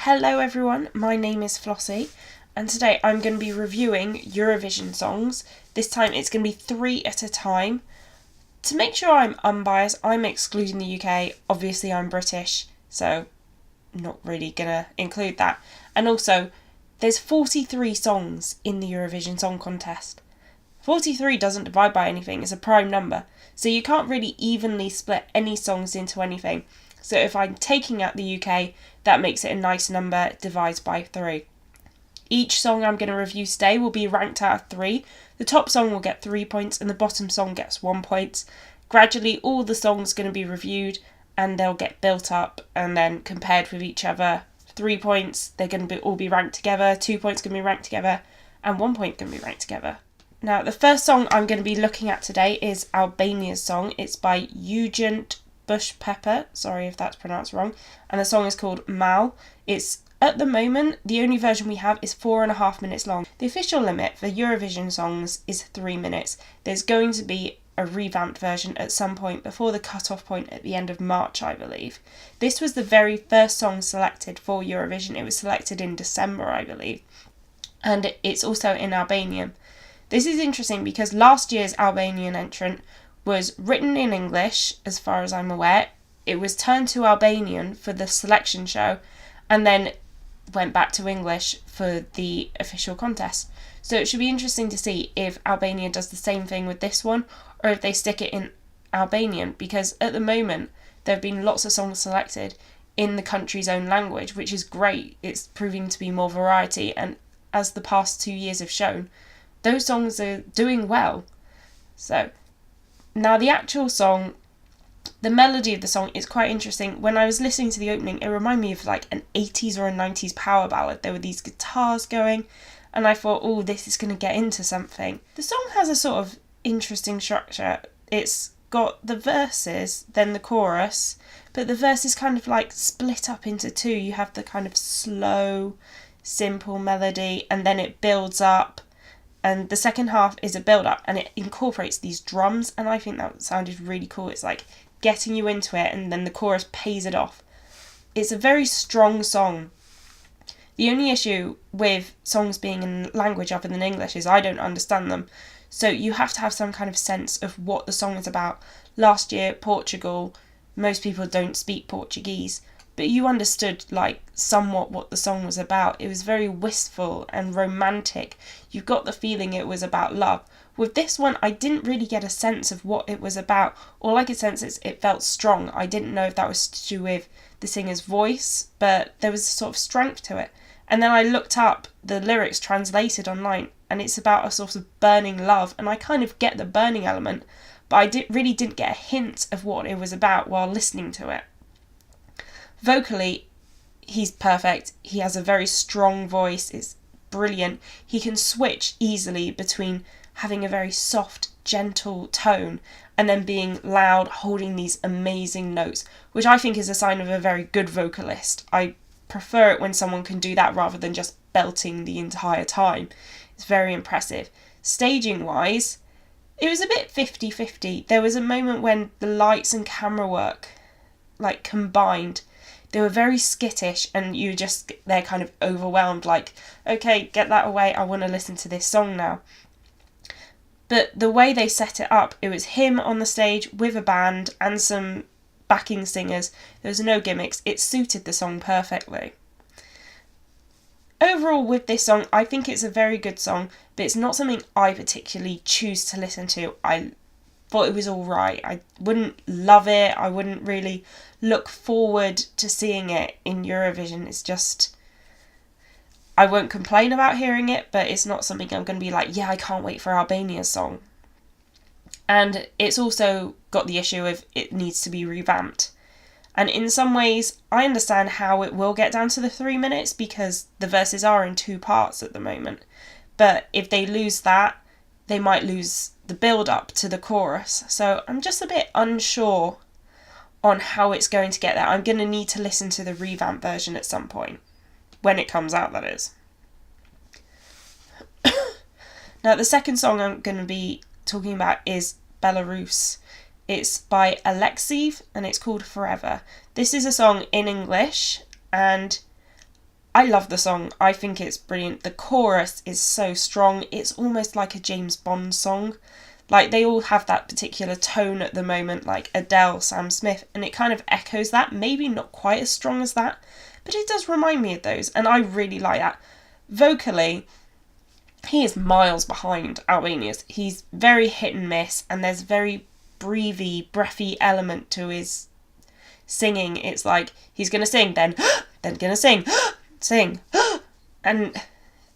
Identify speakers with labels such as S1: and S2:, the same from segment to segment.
S1: Hello everyone, my name is Flossy, and today I'm going to be reviewing Eurovision songs. This time it's going to be 3 at a time. To make sure I'm unbiased, I'm excluding the UK. Obviously I'm British, so I'm not really going to include that. And also, there's 43 songs in the Eurovision Song Contest. 43 doesn't divide by anything, it's a prime number, so you can't really evenly split any songs into anything. So if I'm taking out the UK, that makes it a nice number, divides by 3. Each song I'm going to review today will be ranked out of 3. The top song will get 3 points and the bottom song gets 1 point. Gradually all the songs are going to be reviewed and they'll get built up and then compared with each other. 3 points, they're going to all be ranked together, 2 points going to be ranked together, and 1 point going to be ranked together. Now, the first song I'm going to be looking at today is Albania's song. It's by Eugen Bush Pepper, sorry if that's pronounced wrong, and the song is called Mal. It's, at the moment, the only version we have is 4.5 minutes long. The official limit for Eurovision songs is 3 minutes. There's going to be a revamped version at some point before the cut-off point at the end of March, I believe. This was the very first song selected for Eurovision. It was selected in December, I believe, and it's also in Albanian. This is interesting because last year's Albanian entrant was written in English, as far as I'm aware. It was turned to Albanian for the selection show and then went back to English for the official contest. So it should be interesting to see if Albania does the same thing with this one or if they stick it in Albanian, because at the moment there have been lots of songs selected in the country's own language, which is great. It's proving to be more variety, and as the past 2 years have shown, those songs are doing well. So now the actual song, the melody of the song is quite interesting. When I was listening to the opening, it reminded me of like an 80s or a 90s power ballad. There were these guitars going and I thought, oh, this is going to get into something. The song has a sort of interesting structure. It's got the verses, then the chorus, but the verse is kind of like split up into 2. You have the kind of slow, simple melody and then it builds up. And the second half is a build-up and it incorporates these drums, and I think that sounded really cool. It's like getting you into it and then the chorus pays it off. It's a very strong song. The only issue with songs being in language other than English is I don't understand them. So you have to have some kind of sense of what the song is about. Last year, Portugal, most people don't speak Portuguese, but you understood like somewhat what the song was about. It was very wistful and romantic. You got the feeling it was about love. With this one, I didn't really get a sense of what it was about. All I could sense is it felt strong. I didn't know if that was to do with the singer's voice, but there was a sort of strength to it. And then I looked up the lyrics translated online, and it's about a sort of burning love, and I kind of get the burning element, but I really didn't get a hint of what it was about while listening to it. Vocally, he's perfect. He has a very strong voice. It's brilliant. He can switch easily between having a very soft, gentle tone and then being loud, holding these amazing notes, which I think is a sign of a very good vocalist. I prefer it when someone can do that rather than just belting the entire time. It's very impressive. Staging-wise, it was a bit 50-50. There was a moment when the lights and camera work like combined. They were very skittish and they're kind of overwhelmed, like, okay, get that away, I want to listen to this song now. But the way they set it up, it was him on the stage with a band and some backing singers. There was no gimmicks. It suited the song perfectly. Overall, with this song, I think it's a very good song, but it's not something I particularly choose to listen to. I thought it was alright. I wouldn't love it. I wouldn't really look forward to seeing it in Eurovision. It's just, I won't complain about hearing it, but it's not something I'm going to be like, yeah, I can't wait for Albania's song. And it's also got the issue of it needs to be revamped. And in some ways, I understand how it will get down to the 3 minutes because the verses are in 2 parts at the moment. But if they lose that, they might lose the build-up to the chorus. So I'm just a bit unsure on how it's going to get there. I'm going to need to listen to the revamped version at some point. When it comes out, that is. Now, the second song I'm going to be talking about is Belarus. It's by Alexiev and it's called Forever. This is a song in English and I love the song. I think it's brilliant. The chorus is so strong. It's almost like a James Bond song. Like, they all have that particular tone at the moment, like Adele, Sam Smith, and it kind of echoes that. Maybe not quite as strong as that, but it does remind me of those, and I really like that. Vocally, he is miles behind Albania's. He's very hit and miss, and there's very breathy element to his singing. It's like he's going to sing, then going to sing, sing. And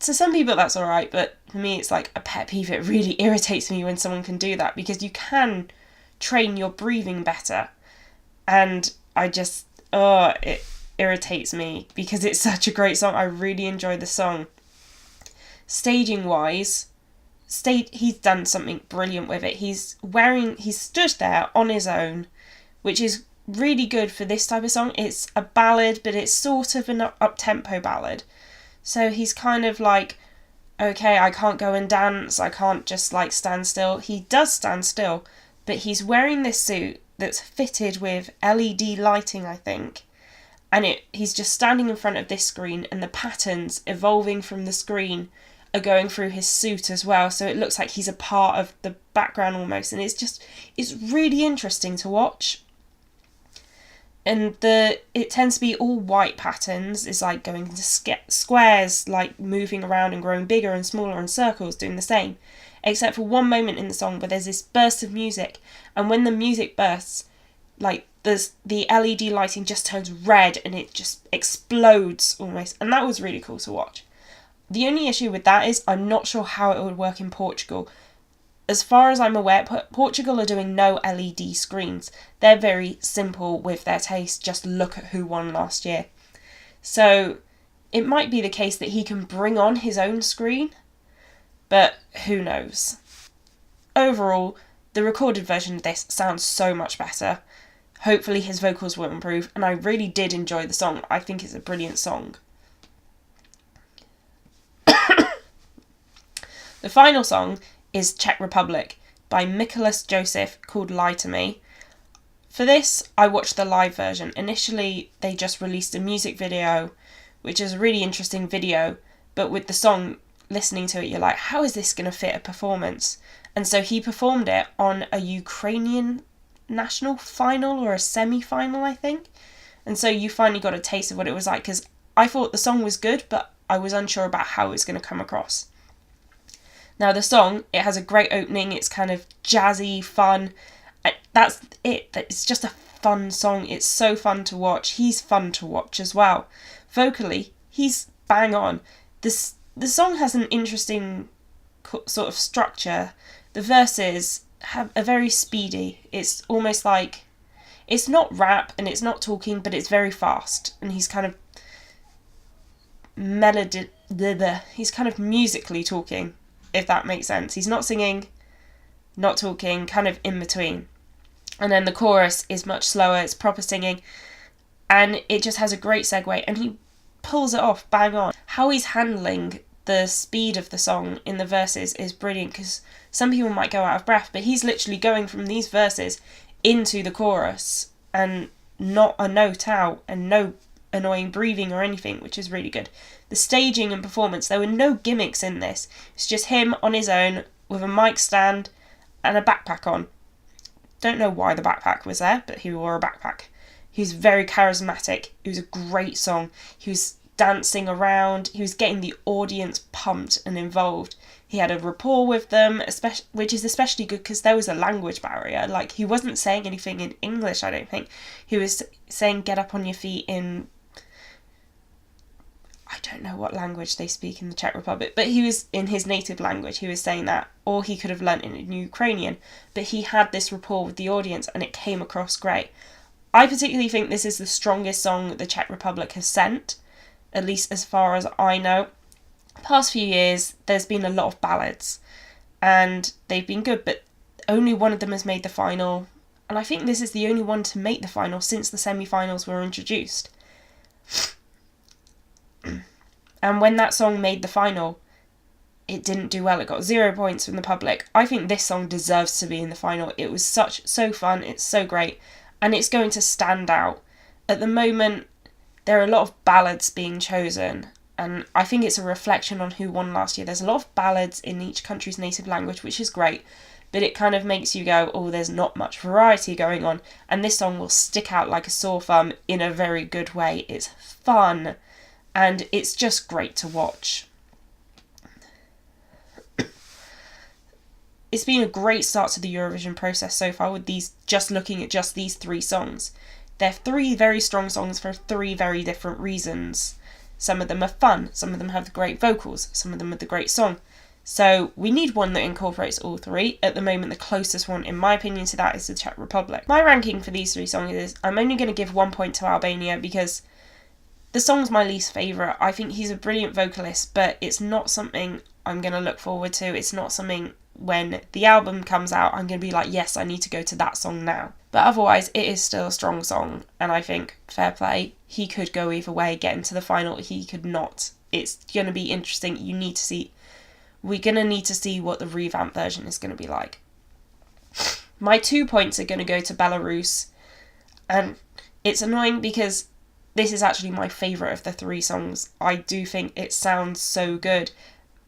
S1: to some people that's alright, but for me it's like a pet peeve. It really irritates me when someone can do that, because you can train your breathing better. And I just, it irritates me because it's such a great song. I really enjoy the song. Staging wise, he's done something brilliant with it. He's stood there on his own, which is really good for this type of song. It's a ballad, but it's sort of an up-tempo ballad. So he's kind of like, okay, I can't go and dance, I can't just like stand still. He does stand still, but he's wearing this suit that's fitted with LED lighting, I think. And he's just standing in front of this screen, and the patterns evolving from the screen are going through his suit as well, so it looks like he's a part of the background almost, and it's really interesting to watch. And it tends to be all white patterns. It's like going into squares, like moving around and growing bigger and smaller, and circles doing the same, except for one moment in the song where there's this burst of music, and when the music bursts, like the LED lighting just turns red and it just explodes almost, and that was really cool to watch. The only issue with that is I'm not sure how it would work in Portugal. As far as I'm aware, Portugal are doing no LED screens. They're very simple with their taste. Just look at who won last year. So it might be the case that he can bring on his own screen, but who knows. Overall, the recorded version of this sounds so much better. Hopefully his vocals will improve, and I really did enjoy the song. I think it's a brilliant song. The final song is Czech Republic by Mikolas Joseph, called Lie to Me. For this, I watched the live version. Initially, they just released a music video, which is a really interesting video, but with the song, listening to it, you're like, how is this going to fit a performance? And so he performed it on a Ukrainian national final, or a semi-final, I think. And so you finally got a taste of what it was like, because I thought the song was good, but I was unsure about how it was going to come across. Now the song, it has a great opening, it's kind of jazzy, fun. That's it, it's just a fun song, it's so fun to watch. He's fun to watch as well. Vocally, he's bang on. The song has an interesting sort of structure. The verses are very speedy. It's almost like, it's not rap and it's not talking, but it's very fast. And he's kind of he's kind of musically talking, if that makes sense. He's not singing, not talking, kind of in between. And then the chorus is much slower, it's proper singing, and it just has a great segue, and he pulls it off bang on. How he's handling the speed of the song in the verses is brilliant, because some people might go out of breath, but he's literally going from these verses into the chorus, and not a note out, and no annoying breathing or anything, which is really good. The staging and performance, there were no gimmicks in this. It's just him on his own with a mic stand and a backpack on. Don't know why the backpack was there, but he wore a backpack. He was very charismatic. It was a great song. He was dancing around. He was getting the audience pumped and involved. He had a rapport with them, which is especially good because there was a language barrier. Like, he wasn't saying anything in English, I don't think. He was saying get up on your feet in, I don't know what language they speak in the Czech Republic, but he was in his native language, he was saying that, or he could have learnt in Ukrainian, but he had this rapport with the audience and it came across great. I particularly think this is the strongest song the Czech Republic has sent, at least as far as I know. Past few years, there's been a lot of ballads, and they've been good, but only one of them has made the final, and I think this is the only one to make the final since the semi-finals were introduced. And when that song made the final, it didn't do well. It got 0 points from the public. I think this song deserves to be in the final. It was so fun. It's so great. And it's going to stand out. At the moment, there are a lot of ballads being chosen, and I think it's a reflection on who won last year. There's a lot of ballads in each country's native language, which is great, but it kind of makes you go, oh, there's not much variety going on, and this song will stick out like a sore thumb in a very good way. It's fun, and it's just great to watch. It's been a great start to the Eurovision process so far with looking at just these 3 songs. They're 3 very strong songs for 3 very different reasons. Some of them are fun, some of them have the great vocals, some of them have the great song. So we need one that incorporates all 3. At the moment, the closest one, in my opinion, to that is the Czech Republic. My ranking for these 3 songs is, I'm only going to give 1 point to Albania because the song's my least favourite. I think he's a brilliant vocalist, but it's not something I'm going to look forward to. It's not something when the album comes out I'm going to be like, yes, I need to go to that song now. But otherwise, it is still a strong song, and I think, fair play, he could go either way, get into the final, he could not. It's going to be interesting. We're going to need to see what the revamped version is going to be like. My 2 points are going to go to Belarus, and it's annoying because this is actually my favourite of the 3 songs. I do think it sounds so good,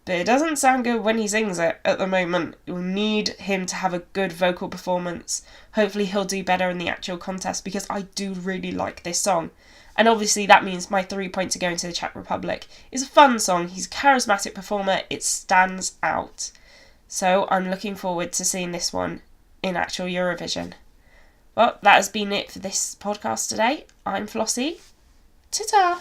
S1: but it doesn't sound good when he sings it at the moment. You'll need him to have a good vocal performance. Hopefully he'll do better in the actual contest because I do really like this song. And obviously that means my 3 points are going to the Czech Republic. It's a fun song, he's a charismatic performer, it stands out. So I'm looking forward to seeing this one in actual Eurovision. Well, that has been it for this podcast today. I'm Flossy. Ta-ta!